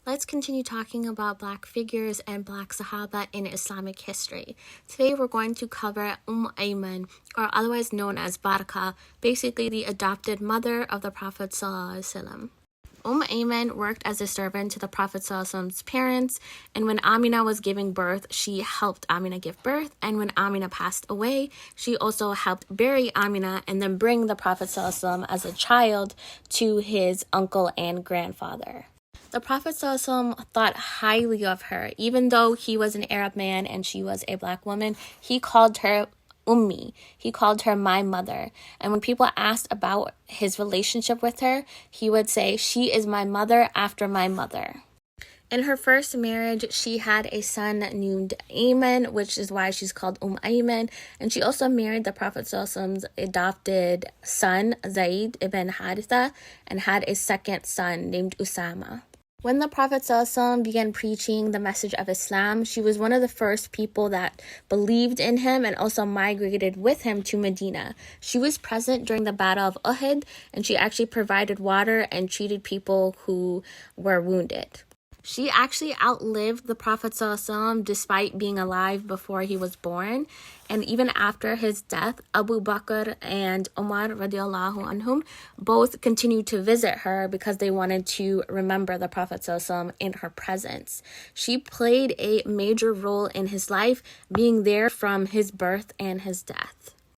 Let's continue talking about Black figures and Black Sahaba in Islamic history. Today we're going to cover Ayman, or otherwise known as Barakah, basically the adopted mother of the Prophet ﷺ. Ayman worked as a servant to the Prophet ﷺ's parents, and when Amina was giving birth, she helped Amina give birth, and when Amina passed away, she also helped bury Amina and then bring the Prophet ﷺ as a child to his uncle and grandfather. The Prophet ﷺ thought highly of her. Even though he was an Arab man and she was a Black woman, he called her Ummi. He called her my mother. And when people asked about his relationship with her, he would say, she is my mother after my mother. In her first marriage, she had a son named Ayman, which is why she's called Ayman. And she also married the Prophet ﷺ's adopted son, Zayd ibn Haritha, and had a second son named Usama. When the Prophet ﷺ began preaching the message of Islam, she was one of the first people that believed in him and also migrated with him to Medina. She was present during the Battle of Uhud, and she actually provided water and treated people who were wounded. She actually outlived the Prophet ﷺ despite being alive before he was born. And even after his death, Abu Bakr and Umar radiallahu anhum both continued to visit her because they wanted to remember the Prophet ﷺ in her presence. She played a major role in his life, being there from his birth and his death.